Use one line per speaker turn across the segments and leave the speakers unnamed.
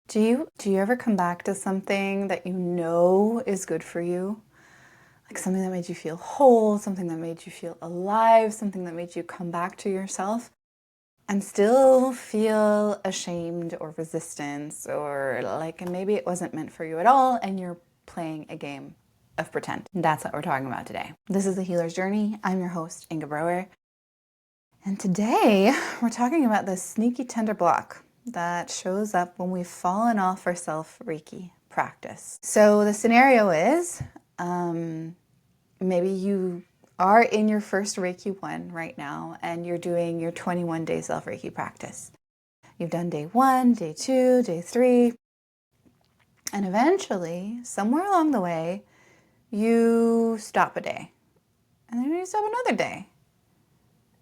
Do you ever come back to something that you know is good for you? Like something that made you feel whole, something that made you feel alive, something that made you come back to yourself and still feel ashamed or resistance or like maybe it wasn't meant for you at all and you're playing a game of pretend. That's what we're talking about today. This is The Healer's Journey. I'm your host, Inge. And today we're talking about this sneaky tender block that shows up when we've fallen off our Self-Reiki practice. So the scenario is maybe you are in your first Reiki 1 right now and you're doing your 21-day Self-Reiki practice. You've done day 1, day 2, day 3, and eventually, somewhere along the way, you stop a day. And then you stop another day.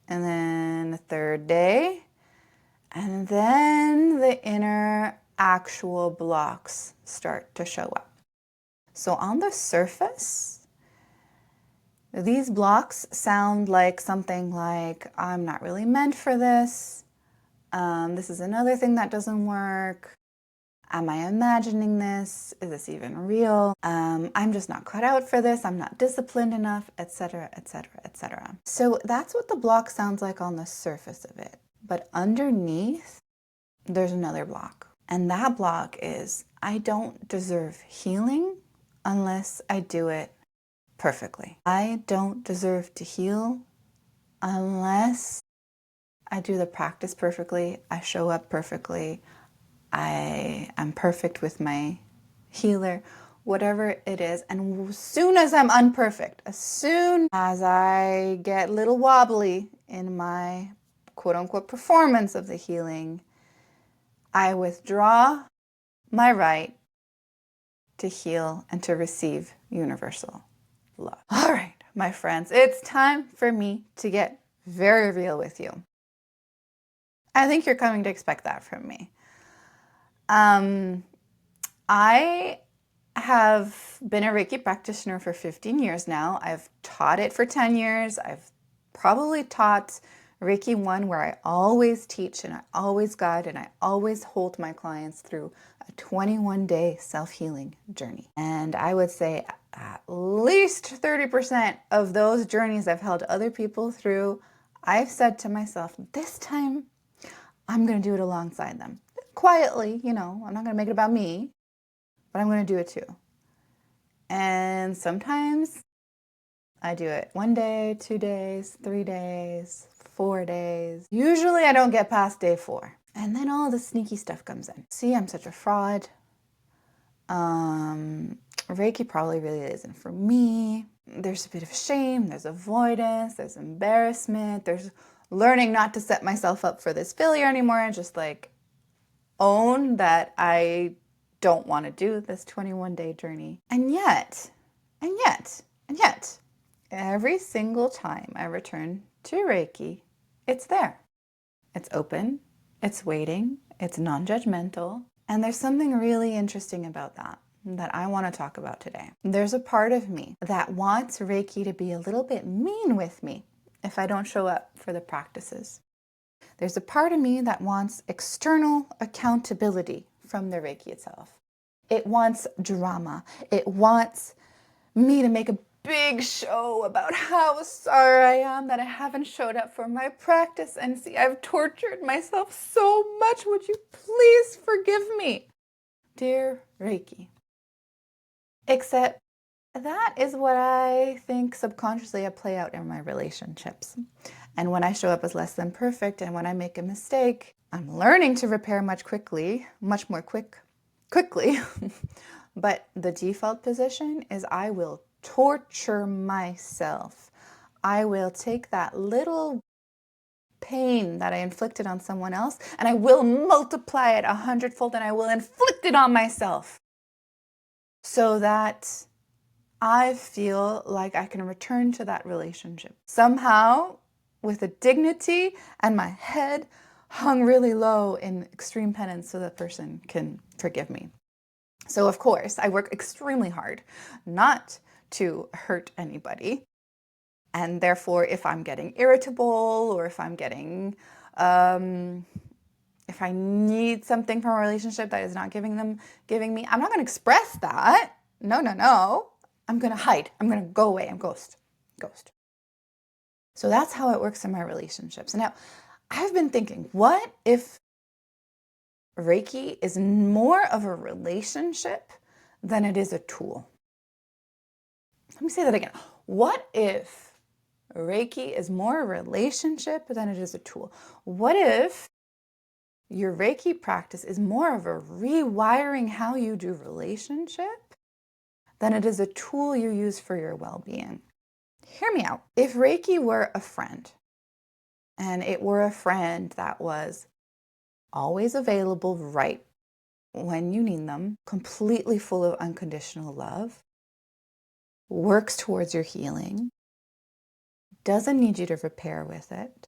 And then a third day. And then the inner actual blocks start to show up. So on the surface, these blocks sound like something like, I'm not really meant for this. This is another thing that doesn't work. Am I imagining this? Is this even real? I'm just not cut out for this. I'm not disciplined enough, etc., etc., etc. So that's what the block sounds like on the surface of it. But underneath, there's another block. And that block is, I don't deserve healing unless I do it perfectly. I don't deserve to heal unless I do the practice perfectly, I show up perfectly, I am perfect with my healer, whatever it is. And as soon as I'm unperfect, as soon as I get a little wobbly in my quote-unquote performance of the healing, I withdraw my right to heal and to receive universal love. All right, my friends, it's time for me to get very real with you. I think you're coming to expect that from me. I have been a Reiki practitioner for 15 years now. I've taught it for 10 years. I've probably taught Reiki 1 where I always teach and I always guide and I always hold my clients through a 21-day self-healing journey. And I would say at least 30% of those journeys I've held other people through, I've said to myself, this time I'm going to do it alongside them. Quietly, I'm not going to make it about me, but I'm going to do it too. And sometimes I do it 1 day, 2 days, 3 days, 4 days. Usually I don't get past day 4. And then all the sneaky stuff comes in. See, I'm such a fraud. Reiki probably really isn't for me. There's a bit of shame, there's avoidance, there's embarrassment, there's learning not to set myself up for this failure anymore and just like own that I don't want to do this 21-day journey. And yet, every single time I return to Reiki, it's there. It's open, it's waiting, it's non-judgmental, and there's something really interesting about that I want to talk about today. There's a part of me that wants Reiki to be a little bit mean with me if I don't show up for the practices. There's a part of me that wants external accountability from the Reiki itself. It wants drama. It wants me to make a big show about how sorry I am that I haven't showed up for my practice. And see, I've tortured myself so much. Would you please forgive me? Dear Reiki. Except that is what I think subconsciously I play out in my relationships. And when I show up as less than perfect and when I make a mistake, I'm learning to repair much more quickly. But the default position is I will torture myself. I will take that little pain that I inflicted on someone else and I will multiply it 100-fold and I will inflict it on myself so that I feel like I can return to that relationship somehow with a dignity and my head hung really low in extreme penance so the person can forgive me. So of course, I work extremely hard not to hurt anybody. And therefore, if I'm getting irritable or if I'm getting If I need something from a relationship that is not giving me, I'm not going to express that. No, no, no. I'm going to hide. I'm going to go away. I'm ghost. So that's how it works in my relationships. And now I've been thinking, what if Reiki is more of a relationship than it is a tool? Let me say that again. What if Reiki is more a relationship than it is a tool? What if your Reiki practice is more of a rewiring how you do relationship than it is a tool you use for your well-being? Hear me out. If Reiki were a friend, and it were a friend that was always available right when you need them, completely full of unconditional love, works towards your healing, doesn't need you to repair with it,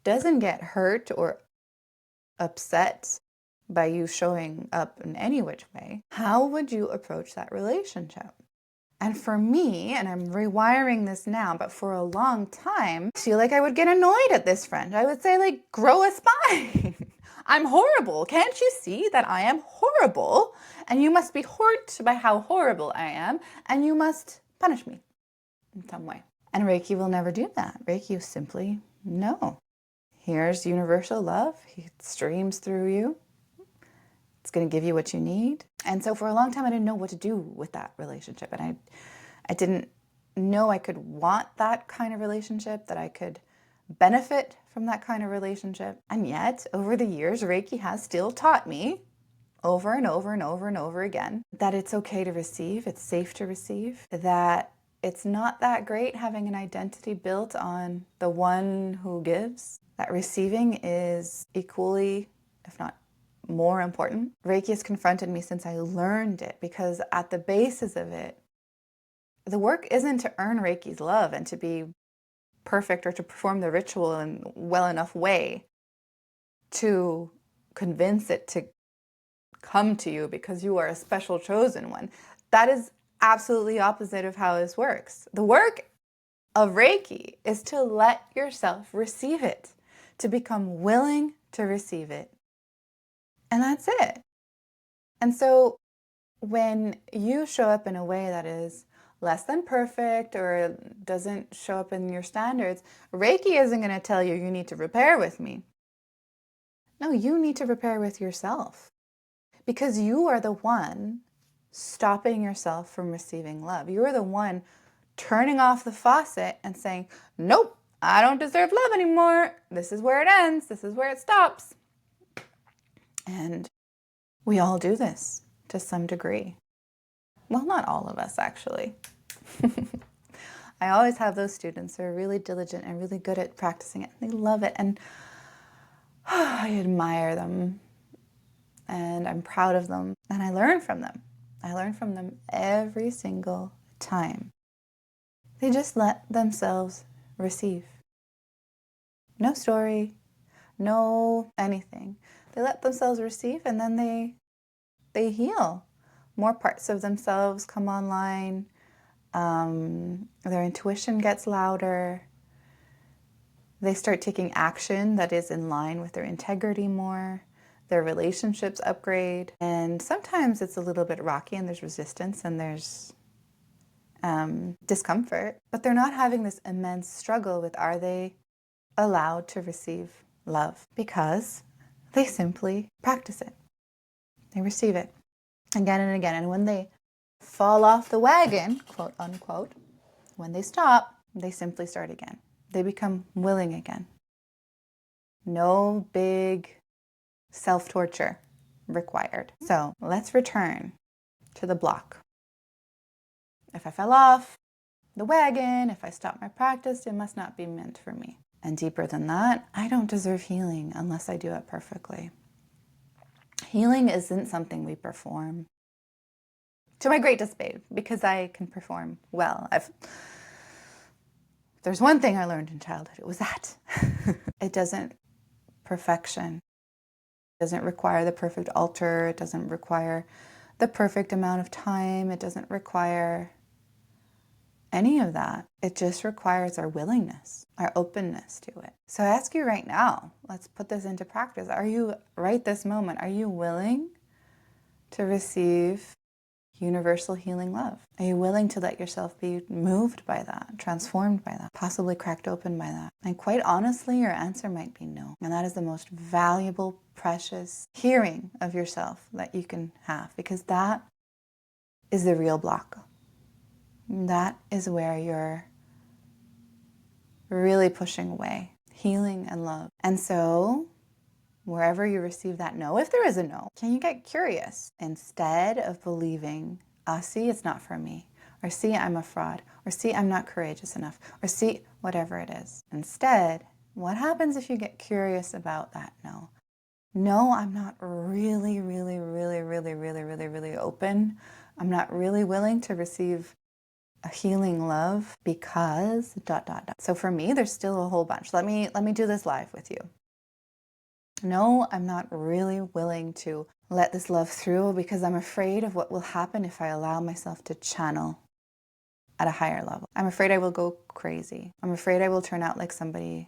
doesn't get hurt or upset by you showing up in any which way, how would you approach that relationship? And for me, and I'm rewiring this now, but for a long time, I feel like I would get annoyed at this friend. I would say, like, grow a spine. I'm horrible. Can't you see that I am horrible? And you must be hurt by how horrible I am, and you must punish me in some way. And Reiki will never do that. Reiki is simply, no. Here's universal love. It streams through you. It's going to give you what you need. And so for a long time, I didn't know what to do with that relationship. And I didn't know I could want that kind of relationship, that I could benefit from that kind of relationship. And yet, over the years, Reiki has still taught me over and over and over and over again that it's okay to receive, it's safe to receive, that it's not that great having an identity built on the one who gives, that receiving is equally, if not more important. Reiki has confronted me since I learned it, because at the basis of it, the work isn't to earn Reiki's love and to be perfect or to perform the ritual in a well enough way to convince it to come to you because you are a special chosen one. That is absolutely opposite of how this works. The work of Reiki is to let yourself receive it, to become willing to receive it. And that's it. And so when you show up in a way that is less than perfect or doesn't show up in your standards, Reiki isn't going to tell you you need to repair with me. No, you need to repair with yourself, because you are the one stopping yourself from receiving love. You are the one turning off the faucet and saying, nope, I don't deserve love anymore. This is where it ends. This is where it stops. And we all do this to some degree. Well, not all of us, actually. I always have those students who are really diligent and really good at practicing it. They love it, and I admire them, and I'm proud of them, and I learn from them. I learn from them every single time. They just let themselves receive. No story, no anything. They let themselves receive, and then they heal. More parts of themselves come online. Their intuition gets louder. They start taking action that is in line with their integrity more. Their relationships upgrade. And sometimes it's a little bit rocky and there's resistance and there's discomfort. But they're not having this immense struggle with, are they allowed to receive love? Because they simply practice it. They receive it again and again. And when they fall off the wagon, quote unquote, when they stop, they simply start again. They become willing again. No big self-torture required. So let's return to the block. If I fell off the wagon, if I stopped my practice, it must not be meant for me. And deeper than that, I don't deserve healing unless I do it perfectly. Healing isn't something we perform. To my great dismay, because I can perform well. If there's one thing I learned in childhood, it was that. It doesn't perfection. It doesn't require the perfect altar. It doesn't require the perfect amount of time. It doesn't require any of that. It just requires our willingness, our openness to it. So I ask you right now, let's put this into practice. Are you, right this moment, are you willing to receive universal healing love? Are you willing to let yourself be moved by that, transformed by that, possibly cracked open by that? And quite honestly, your answer might be no. And that is the most valuable, precious hearing of yourself that you can have, because that is the real block. That is where you're really pushing away healing and love. And so wherever you receive that no, if there is a no, can you get curious? Instead of believing, see, it's not for me, or see, I'm a fraud, or see, I'm not courageous enough, or see, whatever it is. Instead, what happens if you get curious about that no? No, I'm not really, really, really, really, really, really, really open. I'm not really willing to receive a healing love because ... So for me, there's still a whole bunch. Let me do this live with you. No, I'm not really willing to let this love through because I'm afraid of what will happen if I allow myself to channel at a higher level. I'm afraid I will go crazy. I'm afraid I will turn out like somebody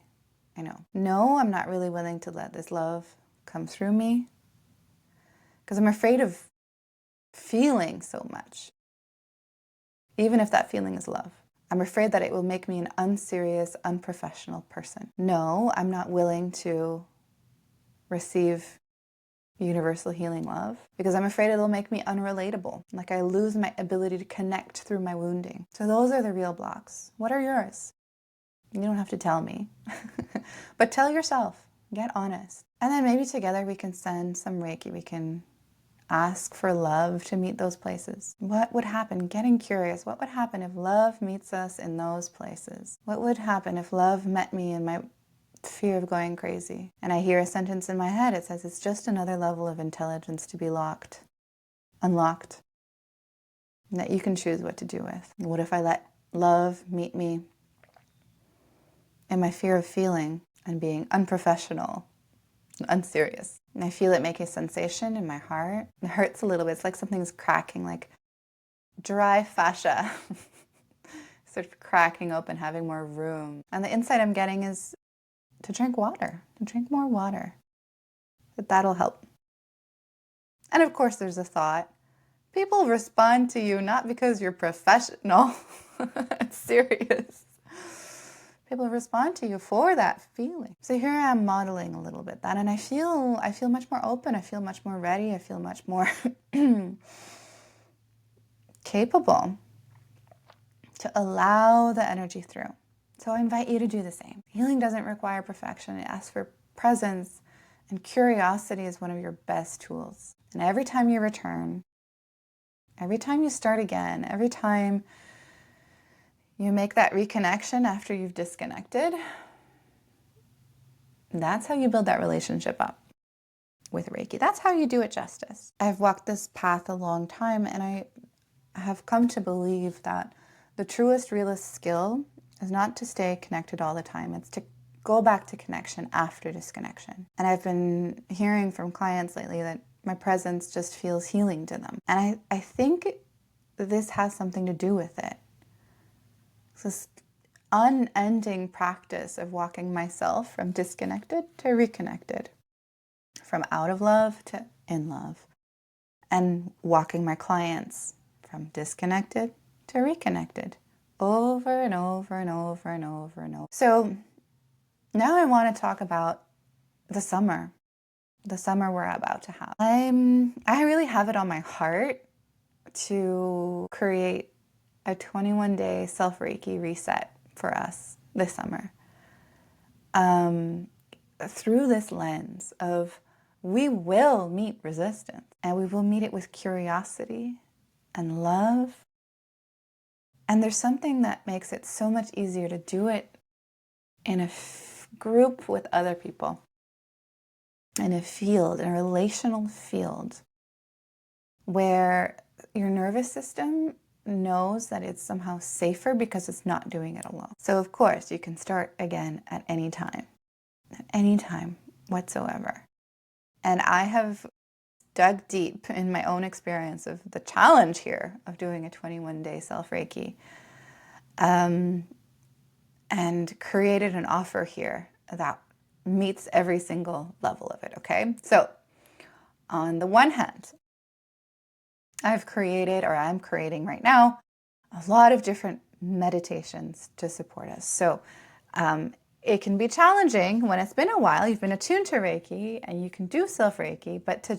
I know. No, I'm not really willing to let this love come through me because I'm afraid of feeling so much, even if that feeling is love. I'm afraid that it will make me an unserious, unprofessional person. No, I'm not willing to receive universal healing love because I'm afraid it'll make me unrelatable, like I lose my ability to connect through my wounding. So those are the real blocks. What are yours? You don't have to tell me, but tell yourself, get honest. And then maybe together we can send some Reiki. We can ask for love to meet those places. What would happen? Getting curious. What would happen if love meets us in those places? What would happen if love met me in my fear of going crazy? And I hear a sentence in my head. It says, it's just another level of intelligence to be unlocked, and that you can choose what to do with. What if I let love meet me in my fear of feeling and being unprofessional and unserious? And I feel it make a sensation in my heart. It hurts a little bit. It's like something's cracking, like dry fascia, sort of cracking open, having more room. And the insight I'm getting is to drink water, to drink more water. That'll help. And of course, there's a thought. People respond to you not because you're professional. It's serious. People respond to you for that feeling. So here I am modeling a little bit that, and I feel much more open. I feel much more ready. I feel much more capable to allow the energy through. So I invite you to do the same. Healing doesn't require perfection. It asks for presence, and curiosity is one of your best tools. And every time you return, every time you start again, every time you make that reconnection after you've disconnected, that's how you build that relationship up with Reiki. That's how you do it justice. I've walked this path a long time, and I have come to believe that the truest, realest skill is not to stay connected all the time. It's to go back to connection after disconnection. And I've been hearing from clients lately that my presence just feels healing to them. And I think this has something to do with it. It's this unending practice of walking myself from disconnected to reconnected, from out of love to in love, and walking my clients from disconnected to reconnected over and over and over and over and over. So now I want to talk about the summer we're about to have. I really have it on my heart to create a 21-day Self-Reiki Reset for us this summer. Through this lens of we will meet resistance, and we will meet it with curiosity and love. And there's something that makes it so much easier to do it in a group with other people, in a field, in a relational field, where your nervous system knows that it's somehow safer because it's not doing it alone. So of course, you can start again at any time whatsoever. And I have dug deep in my own experience of the challenge here of doing a 21-day Self-Reiki and created an offer here that meets every single level of it, okay? So on the one hand, I've created, or I'm creating right now, a lot of different meditations to support us. So it can be challenging when it's been a while, you've been attuned to Reiki and you can do Self-Reiki, but to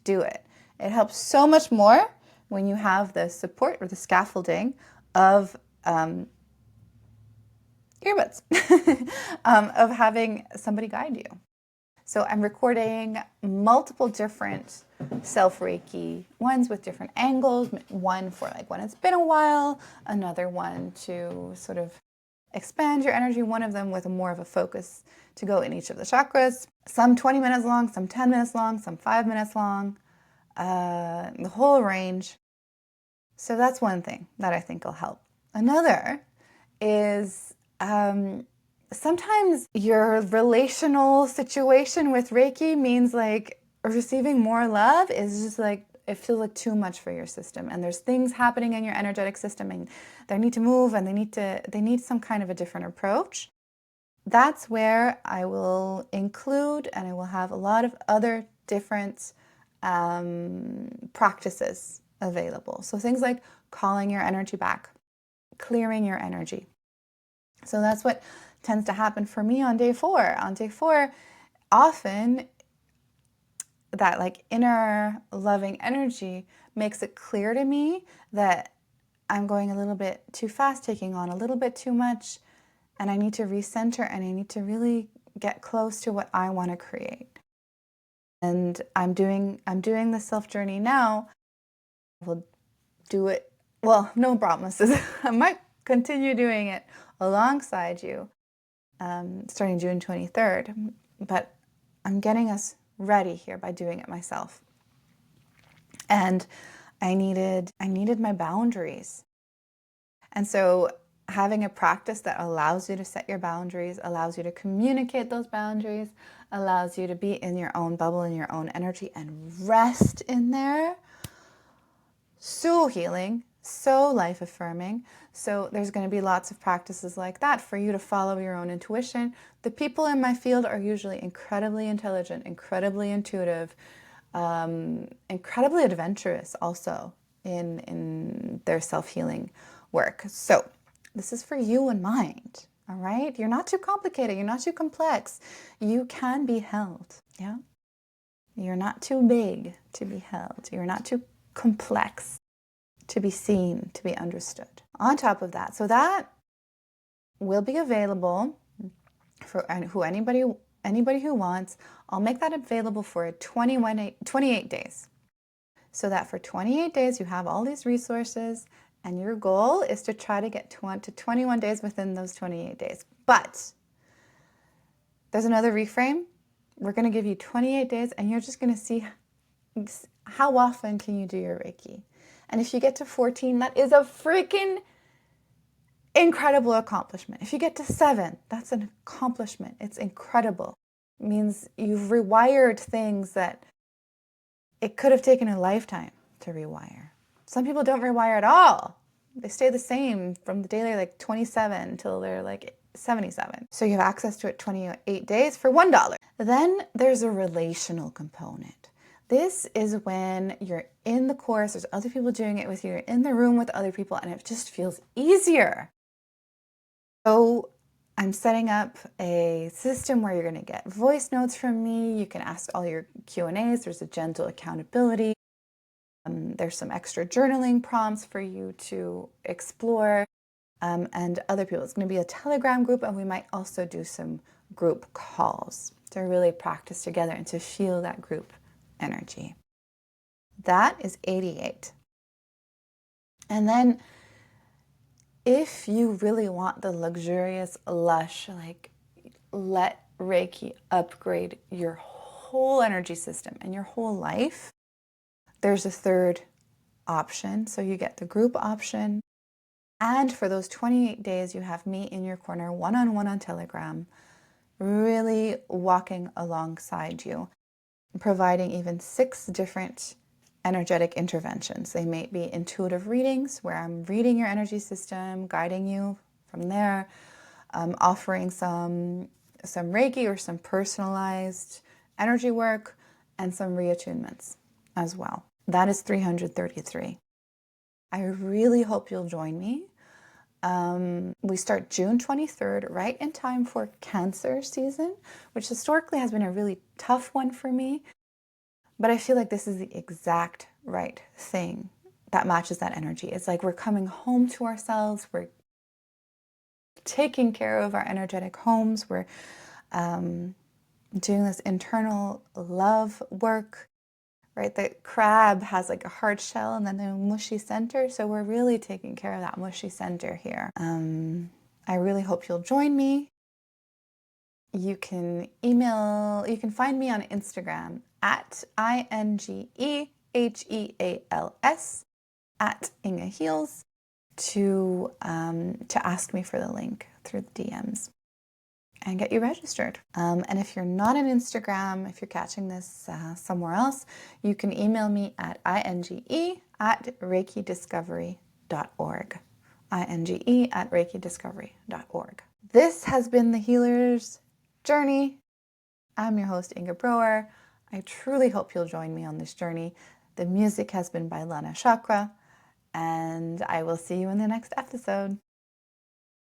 do it. It helps so much more when you have the support or the scaffolding of earbuds, of having somebody guide you. So I'm recording multiple different Self-Reiki ones with different angles, one for like when it's been a while, another one to sort of expand your energy, one of them with more of a focus to go in each of the chakras. Some 20 minutes long, some 10 minutes long, some 5 minutes long, the whole range. So that's one thing that I think will help. Another is sometimes your relational situation with Reiki means like receiving more love is just like, it feels like too much for your system. And there's things happening in your energetic system and they need to move and they need some kind of a different approach. That's where I will include, and I will have a lot of other different practices available. So things like calling your energy back, clearing your energy. So that's what tends to happen for me on day 4. On day 4, often that like inner loving energy makes it clear to me that I'm going a little bit too fast, taking on a little bit too much, and I need to recenter and I need to really get close to what I want to create. And I'm doing the self journey now. We'll do it, well, no promises. I might continue doing it alongside you starting June 23rd, but I'm getting us ready here by doing it myself. And I needed my boundaries. And so having a practice that allows you to set your boundaries, allows you to communicate those boundaries, allows you to be in your own bubble, in your own energy, and rest in there. So healing, so life-affirming. So there's going to be lots of practices like that for you to follow your own intuition. The people in my field are usually incredibly intelligent, incredibly intuitive, incredibly adventurous also in their self-healing work. So this is for you in mind, all right? You're not too complicated. You're not too complex. You can be held, yeah? You're not too big to be held. You're not too complex to be seen, to be understood. On top of that, so that will be available for anybody who wants. I'll make that available for 28 days. So that for 28 days you have all these resources, and your goal is to try to get to 21 days within those 28 days. But there's another reframe. We're going to give you 28 days, and you're just going to see how often can you do your Reiki. And if you get to 14, that is a freaking incredible accomplishment. If you get to 7, that's an accomplishment. It's incredible. It means you've rewired things that it could have taken a lifetime to rewire. Some people don't rewire at all. They stay the same from the day they're like 27 until they're like 77. So you have access to it 28 days for $1. Then there's a relational component. This is when you're in the course, there's other people doing it with you, you're in the room with other people, and it just feels easier. So I'm setting up a system where you're going to get voice notes from me. You can ask all your Q&As. There's a gentle accountability. There's some extra journaling prompts for you to explore, and other people. It's going to be a Telegram group, and we might also do some group calls to really practice together and to feel that group energy. That is 88. And then if you really want the luxurious, lush, like let Reiki upgrade your whole energy system and your whole life, there's a third option. So you get the group option. And for those 28 days, you have me in your corner, one-on-one on Telegram, really walking alongside you, providing even 6 different energetic interventions. They may be intuitive readings where I'm reading your energy system, guiding you from there, offering some Reiki or some personalized energy work, and some reattunements as well. That is $333. I really hope you'll join me. We start June 23rd, right in time for Cancer season, which historically has been a really tough one for me. But I feel like this is the exact right thing that matches that energy. It's like we're coming home to ourselves. We're taking care of our energetic homes. We're doing this internal love work, right? The crab has like a hard shell and then a mushy center. So we're really taking care of that mushy center here. I really hope you'll join me. You can find me on Instagram at INGEHEALS at Inge Heals to ask me for the link through the DMs and get you registered. And if you're not on Instagram, if you're catching this somewhere else, you can email me at inge@reikidiscovery.org. inge@reikidiscovery.org. This has been the Healer's Journey. I'm your host, Inge Broer. I truly hope you'll join me on this journey. The music has been by Lana Chakra, and I will see you in the next episode.